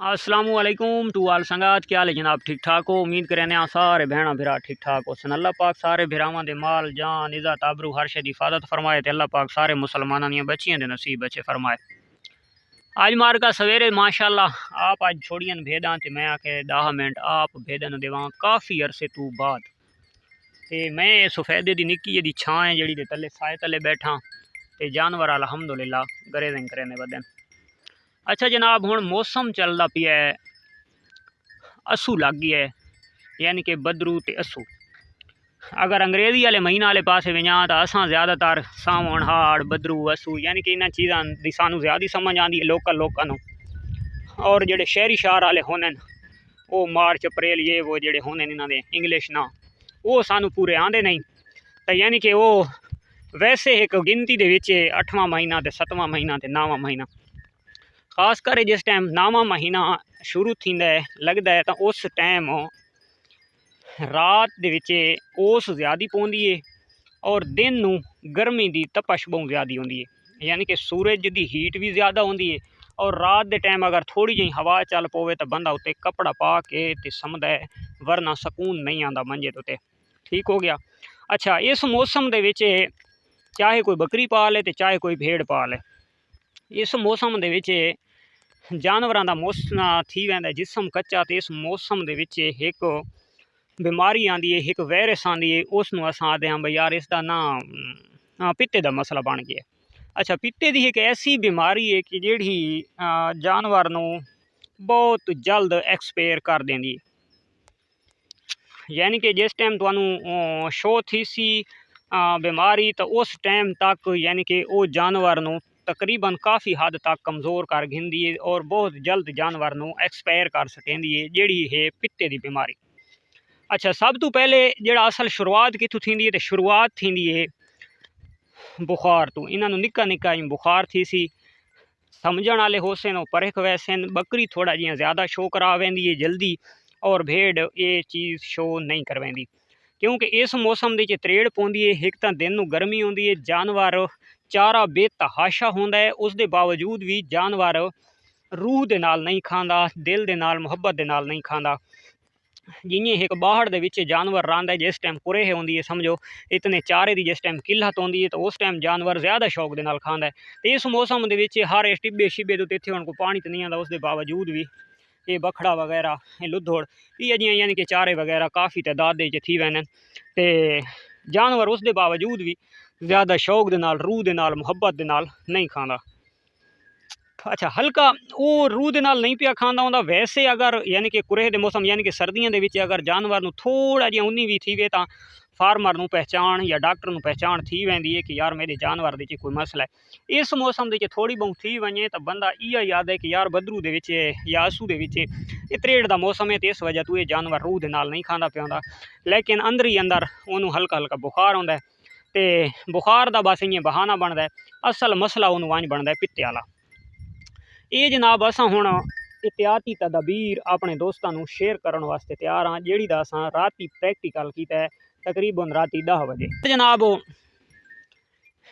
अस्सलामुअलैकुम टू आल संगात, क्या हाल है जनाब? ठीक ठाक हो? उम्मीद करें सारे भैन भरा ठीक ठाक हो सन। अल्लाह पाक सारे भरावां दे माल जान इज़्ज़त आबरू हर शे दी हिफाजत फरमाए। अल्लाह पाक सारे मुसलमानां दियां बच्चियां दे नसीब अच्छे फरमाए। आज मारका सवेरे माशाल्लाह आप आज छोड़ियन भेदां ते मैं आखे 10 मिनट आप भेदन देवां काफ़ी अरसे तू बाद। ते मैं सफेदे दी निक्की जी छां है जेड़ी दे तले साए तले बैठा ते जानवर अलहमदुलिल्लाह गरेजन करें बदन। अच्छा जनाब, हुण मौसम चलदा पिया है, असू लग गया है, यानी कि बदरू ते असू। अगर अंग्रेजी वाले महीना वाले पास वञा तो असां ज़्यादातर सावण हाड़ बदरू असू यानी कि इन्हां चीज़ां दी सानू ज़्यादा समझ आती है लोकल लोगों नूं। और जेडे शहरी शहर वाले होने वो मार्च अप्रैल ये वो जेडे होने इन्हां दे इंग्लिश ना वो सानू पूरे आंदे नहीं। तो यानी कि वो वैसे एक गिनती दे विच 8वां महीना ते 7वां महीना ते 9वां महीना, खास कर जिस टाइम 9वां महीना शुरू थींदा है लगता है तो उस टाइम रात दे विच ओस ज़्यादा पौंदी है और दिन नूं गर्मी की तपश बहुत ज़्यादा होंदी है, यानी कि सूरज की हीट भी ज़्यादा होंदी है। और रात के टाइम अगर थोड़ी जी हवा चल पवे तो बंदा उत्ते कपड़ा पा के ते समझदा है, वरना सकून नहीं आता मंजे तो। ठीक हो गया। अच्छा, इस मौसम दे विच चाहे कोई बकरी पाले तो चाहे कोई भेड़ पाले, इस मौसम दे विच जानवरां दा मौसम थी वैंदा जिसम कच्चा। तो इस मौसम दे विच एक बीमारी आती है, एक वायरस आती है, उसनूं असां आखदे हां बई यार इसका ना पित्ते का मसला बन गया। अच्छा, पित्ते की एक ऐसी बीमारी है कि जिहड़ी जानवर नूं बहुत जल्द एक्सपायर कर देंदी है। यानी कि जिस टाइम तुहानूं शो थी सी बीमारी तो उस टाइम तक यानी कि वो जानवर नूं तकरीबन काफ़ी हद तक कमज़ोर कर घिंदी है और बहुत जल्द जानवर नूं एक्सपायर कर सकेंदी है, जिहड़ी है पित्ते की बीमारी। अच्छा, सब तो पहले जिहड़ा असल शुरुआत कित्थों थींदी है, तो शुरुआत थींदी है बुखार तो। इन्हां नूं निक्का निक्का बुखार थी सी, समझण वाले होसन वो परख वैसन। बकरी थोड़ा जियां ज़्यादा शो करा वेंदी है जल्दी, और भेड़ ये चीज़ शो नहीं करवेंदी, क्योंकि इस मौसम के त्रेड़ पौंदी है। एक तो दिन नूं गर्मी होंदी है, जानवर चारा बेतहाशा होंदा है, उस दे बावजूद भी जानवर रूह दे नाल नहीं खांदा, दिल दे नाल मुहब्बत दे नाल नहीं खांदा। जियां एक बाहर दे विच जानवर रहांदा है, जिस टाइम कुरेह होंदी है, समझो इतने चारे की जिस टाइम किल्लत होंदी है तो उस टाइम जानवर ज़्यादा शौक दे नाल खांदा है। तो इस मौसम दे विच हर टिब्बे शिब्बे तो इत्थे हुण कोई पानी तो नहीं आंदा, उस दे बावजूद भी ये बखड़ा वगैरह ये लुद्धोड़ ये जियां यानी कि चारे वगैरह काफ़ी तादाद दे थी वैन ते जानवर उस दे बावजूद भी ज़्यादा शौक दे नाल रूह दे नाल मुहब्बत दे नाल नहीं खांदा। अच्छा, हल्का वो रूह दे नाल नहीं पिया खांदा होंदा। वैसे अगर यानी कि कुरेह दे मौसम यानी कि सर्दियों के अगर जानवर नूं थोड़ा जिहा उन्नी भी थी वे तो फार्मर नूं पहचान या डॉक्टर नूं पहचान थी वेंदी है कि यार मेरे जानवर दे कोई मसला है। इस मौसम दे थोड़ी बहुत थी वने तो बंदा इह याद है कि यार बदरू दे विच या आसू दे विच ये त्रेड़ दा मौसम है, तो इस वजह तो ये जानवर रूह दे नाल नहीं खांदा पियांदा। लेकिन अंदर ही अंदर उन्होंने हल्का हल्का बुखार होंदा है, तो बुखार का बस इं बहाना बनता है। असल मसला उन्होंने वंज बनता है पित्ते वाला। ये जनाब असां हुण एहतियाती तदबीर अपने दोस्तों नूं शेयर करने वास्ते तैयार हाँ, जिहड़ी दा असां राती प्रैक्टिकल कीता है तकरीबन राती 10 बजे। जनाब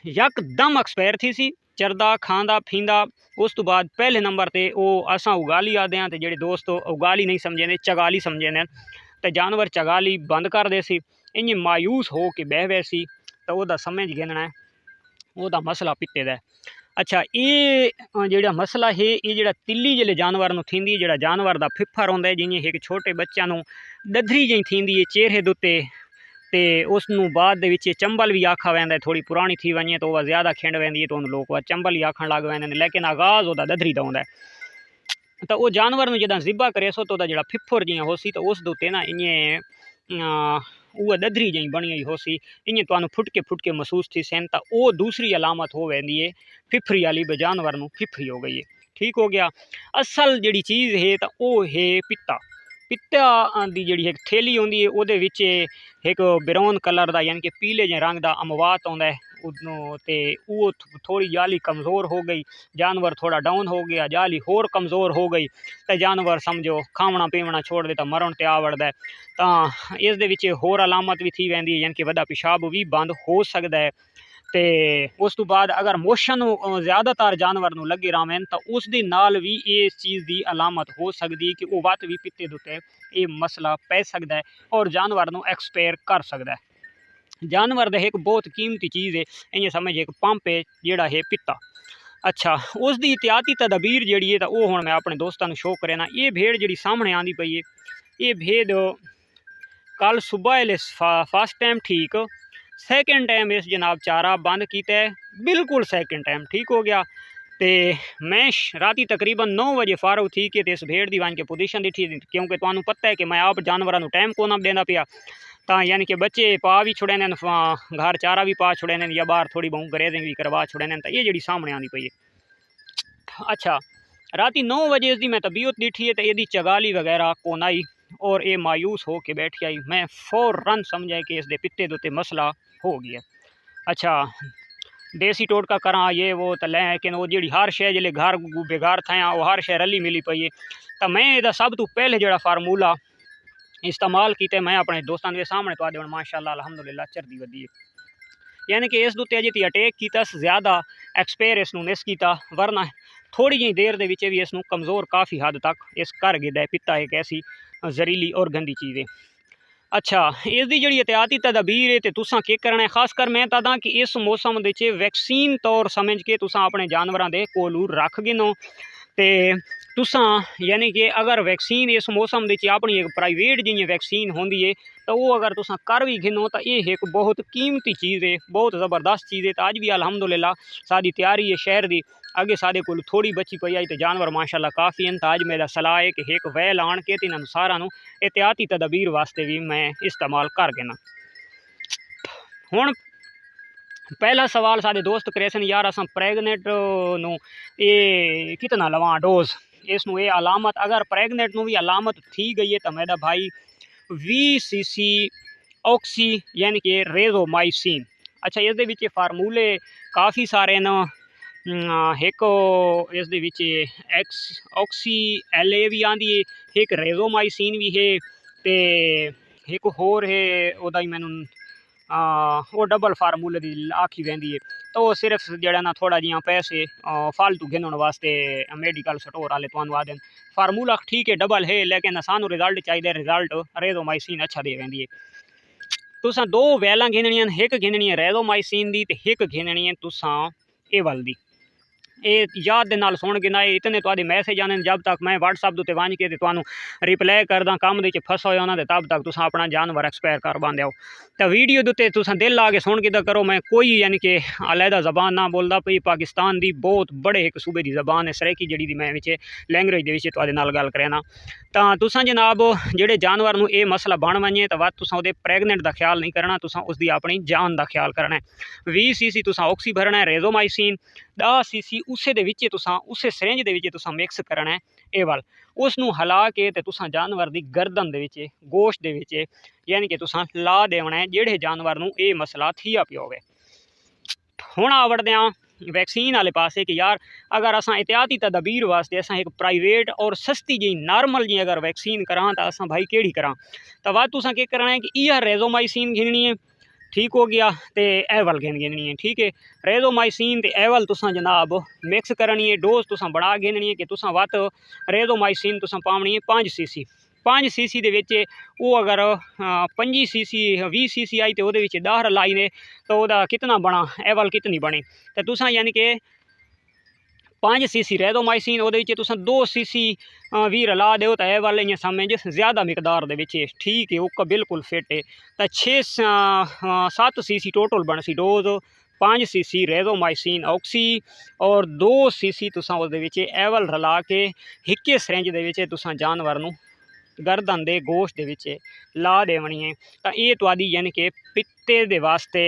यकदम एक्सपायर थी सी, चरदा खांदा फींदा। उस तो बाद पहले नंबर ते वो असां उगाली आदे हैं, तो जेडे दोस्त उगाली नहीं समझे चगाली समझे, तो जानवर चगाली बंद कर दे सी, इं मायूस हो के बह वैसी, तो वह समझ गिनना है वह मसला पित्ते का है। अच्छा, ये जो मसला है ये जो तिल्ली जिले जानवर नूं थींदी, जो जानवर का फिफर होंदा है, जियां एक छोटे बच्चों नूं दधरी जी थींदी है चेहरे दे उत्ते, ते उसनूं बाद दे विच चंबल भी आखा वैंदा है। थोड़ी पुरानी थी वने तो वह ज़्यादा खिंड वैंदी है तो उन्होंने लोग चंबल ही आखण लग वैंदे, लेकिन आगाज़ वह दधरी दा होंदा है। तो वह जानवर में जदा ज़िबा करे सो तो जो फिफर जियां होसी तो उस दे ना इं वह दधरी जी बनी हुई होसी, इं तुहानूं फुटके फुटके महसूस थी सन। तो वह दूसरी अलामत हो वैंदी है फिफरी वाली, ब जानवर नूं फिफरी हो गई है। ठीक हो गया। असल जी चीज़ है तो वह है पित्ता। पित्ता की जी एक थैली होंदी है, उहदे विच एक ब्राउन कलर का यानी कि पीले जे रंग का अमवात आउंदा है, ते वो थोड़ी जाली कमज़ोर हो गई, जानवर थोड़ा डाउन हो गया, जाली होर कमज़ोर हो गई, तो जानवर समझो खावना पीवना छोड़ दे तो मरण ते आ वड़दा है। तो इस दे विच होर अलामत भी थी वैंदी है, यानी कि वड्डा पेशाब भी बंद हो सकता है। ਤੇ ਉਸ ਤੋਂ ਬਾਅਦ ਅਗਰ ਮੋਸ਼ਨ ਜ਼ਿਆਦਾਤਰ ਜਾਨਵਰ ਨੂੰ ਲੱਗੇ ਰਾਵੇਂ ਤਾਂ ਉਸ ਦੇ ਨਾਲ ਵੀ ਇਸ ਚੀਜ਼ ਦੀ ਅਲਾਮਤ ਹੋ ਸਕਦੀ ਕਿ ਉਹ ਵੱਧ ਵੀ ਪਿੱਤੇ ਦੇ ਉੱਤੇ ਇਹ ਮਸਲਾ ਪੈ ਸਕਦਾ ਹੈ ਔਰ ਜਾਨਵਰ ਨੂੰ ਐਕਸਪਾਇਰ ਕਰ ਸਕਦਾ ਹੈ। ਜਾਨਵਰ ਦਾ ਇੱਕ ਬਹੁਤ ਕੀਮਤੀ ਚੀਜ਼ है, इं समझ एक पंप है जोड़ा है पिता। अच्छा, उसकी एहतियाती तदबीर जी है तो वह हुण मैं अपने दोस्तों शो करना। ये भेड़ जी सामने आती पई है, ये भेड़ कल सुबह फर्स्ट टाइम ठीक, सैकेंड टाइम इस जनाब चारा बंद किया है, बिल्कुल सैकेंड टाइम ठीक हो गया। तो मैं राती तकरीबन 9 बजे फारग थी कि इस भेड़ की वन के पोजीशन दिखी, क्योंकि तुहानू पता है कि मैं आप जानवरों को टाइम को ना देना पिया, तो यानी कि बच्चे पा भी छुड़े ने, घर चारा भी पा छुड़े ने, या बाहर थोड़ी बहुत ग्रेजिंग भी करवा छुड़े ने। तो ये जी सामने आती पई है। अच्छा, राती 9 बजे इसकी मैं तबीयत दिखी है तो यदि चगाली वगैरह कौन आई और ये मायूस हो के बैठी आई। मैं फौरन समझा कि इसके पित्ते के उत्ते मसला हो गया। अच्छा, देसी टोटका करा ये वो तो लेकिन वो जी हर शे जिले घर बेघर थे वो हर शे रली मिली पई है। तो मैं ये सब तो पहले जो फार्मूला इस्तेमाल किया मैं अपने दोस्तों के सामने तो आदे माशाअल्लाह अल्हम्दुलिल्लाह चढ़दी वधी है। यानी कि इस उत्ते अजे ती अटैक किया, ज़्यादा एक्सपायर इसनूं मिस किया, वरना थोड़ी जी देर दे विच भी इसनूं कमज़ोर काफ़ी हद तक इस कर गिदा है। पिता एक ऐसी जहरीली और गंदी चीज़ है। अच्छा, इसकी जी एहतियाती तदबीर है तो तुसां की करना है, खासकर मैं तादा कि इस मौसम दे वैक्सीन तौर समझ के तुसां अपने जानवरों के कोलू रख गिनो। तो तुसां यानी कि अगर वैक्सीन इस मौसम दे अपनी एक प्राइवेट जी वैक्सीन होंदी है तो वो अगर तुसां कर भी गिनो तो ये एक बहुत कीमती चीज़ है, बहुत ज़बरदस्त चीज़ है। तो अज भी अल्हम्दुलिल्लाह साडी तैयारी है शहर की, अगे साढ़े को थोड़ी बची पई आई तो जानवर माशाअल्लाह काफ़ी हैं। तो अज मेरा सलाह है कि एक वैल आन के इन्होंने सारा एहतियाती तदबीर वास्ते भी मैं इस्तेमाल कर गिना। हुण पहला सवाल साढ़े दोस्त करे सन, यार असां प्रैगनेंट नूं ये कितना लवां डोज इसनूं, ये अलामत अगर प्रैगनेंट नूं भी अलामत थी गई है तो मेरा भाई 20 cc ऑक्सी यानी कि रेजोमाइसिन। अच्छा, इस फार्मूले काफ़ी सारे न, एक इस एक्स ऑक्सी एल ए भी आँदी है, एक रेजोमाइसिन भी है, तो एक होर है वह मैनू वो डबल फार्मूले की आखी वहदी है। तो वो सिर्फ जड़ा ना थोड़ा जिहा पैसे फालतू गिनने वास्ते मेडिकल स्टोर वाले तुहानू आदन फार्मूला ठीक है डबल है, लेकिन सानू रिजल्ट चाहिए, रिजल्ट रेजोमाइसिन अच्छा दे वहदी है। तुसां 2 वैलां गिननियां, एक गिननी है रेजोमाइसिन दी ते एक गिननी है तुसां एवल दी। ये याद दे नाल सुन गिना, इतने तुहाडे मैसेज आने जब तक मैं व्हाट्सअप दे उत्ते वंज के तुहानू रिप्लाई करदा कम दे फस होए उन्हां दे तब तक तुसां अपना जानवर एक्सपायर कर बांधे हो। तो वीडियो दे उत्ते तुसां दिल ला के सुन के करो, मैं कोई यानी कि अलहदा जबान ना बोलदा पई, पाकिस्तान दी बहुत बड़े एक सूबे की जबान है सरेकी जी दी मैं विच लैंग्वेज दे विच तुहाडे नाल गल करना। तो तुसां जनाब जेडे जानवर नूं ये मसला बन वने तो वध तुसां उहदे प्रैगनेंट का ख्याल नहीं करना, तुसां उसदी अपनी जान का ख्याल करना है। 20 cc तुसां ऑक्सी भरना है रेजोमाइसिन, 10 cc उसे दे विच तुसां उसे सिरिंज दे विच तुसां मिक्स करना है एवल, उसनूं हला के ते तुसां जानवर दी गर्दन दे विच गोश्त दे विच यानी कि तुसां ला देना है जेड़े जानवर नूं ये मसला थिया पिया होवे। हुण आवड़दे आं वैक्सीन वाले पासे कि यार अगर असां एहतियाती तदबीर वास्ते असां एक प्राइवेट और सस्ती जी नॉर्मल जी अगर वैक्सीन करां तो असां भाई केड़ी करां। तो वध तुसां के करना है कि यह रेजोमाइसिन गिननी है, ठीक हो गया, तो एवल गिननी है, ठीक है। रेजोमाइसिन तो एवल तुसां जनाब मिक्स करनी है, डोज तुसां बड़ा गिननी है कि तुसां वत रेजोमाइसिन तुसां पावनी है 5 cc। 5 cc दे विच वो अगर 25 cc 20 cc आई तो वो 10 लाई ने तो वह कितना बना एवल कितनी बनी। तो तुसां यानी कि 5 cc रेजोमाइसिन वो 2 cc भी रला दो तो एवल इं समझ ज़्यादा मिकदार दे विच ठीक है, वो बिल्कुल फिट है। तो 6-7 cc टोटल बन सी डोज, 5 cc रेजोमाइसिन ऑक्सी और 2 cc तुसां उसदे विच एवल रला के हिक्के सिरिंज दे विच तुसां जानवर नूं गर्दन दे गोश्त दे विच ला देवनी है। तो ये तुहाडी यानी कि पित्ते दे वास्ते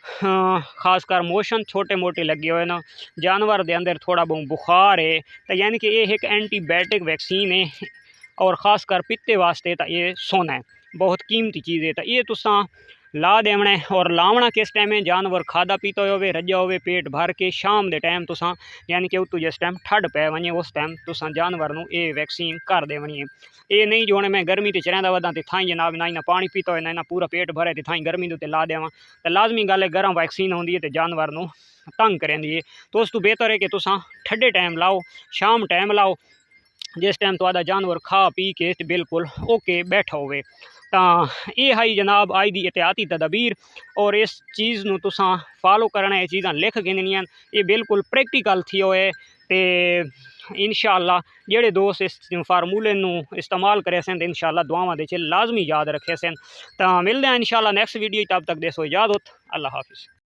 खासकर मोशन छोटे मोटे लगे हुए ना, जानवर के अंदर थोड़ा बहुत बुखार है तो यानी कि ये एक एंटीबायोटिक वैक्सीन है और ख़ासकर पित्ते वास्ते तो ये सोना है, बहुत कीमती चीज़ है। तो ये तुसां ला देवना है। और लावना किस टाइम है, जानवर खादा पीता होवे, रजा होवे, पेट भर के शाम के टाइम तुसां यानी कि उतू जिस टाइम ठंड पै वने उस टाइम तुसां जानवर नूं ये वैक्सीन कर देवनी है। ये नहीं जो मैं गर्मी ते चरंदा वदा ते थाई जनाब ना पानी पीता हो ना पूरा पेट भरे ते थाई गर्मी दे ला देवां तो लाजमी गल है गर्म वैक्सीन होंदी है तो जानवर नूं तंग करेंदी है। तो उस तो बेहतर है कि तुसां ठंडे टाइम लाओ, शाम टाइम लाओ, जिस टाइम तुहाडा जानवर खा पी के बिल्कुल ओके बैठा होवे। तो ये हाई जनाब अज की एहतियाती तदबीर। और इस चीज़ नूं तुसां फॉलो करना, ये चीज़ां लिख गिननियां, ये बिल्कुल प्रैक्टिकल थी होए। तो इंशाअल्लाह जेड़े दोस्त इस फार्मूले नूं इस्तेमाल करे सन तो इंशाअल्लाह दुआवां दे लाजमी याद रखे सन। तो मिलते हैं इंशाअल्लाह नेक्स्ट वीडियो, तब तक देसो इजाज़त, अल्लाह हाफिज़।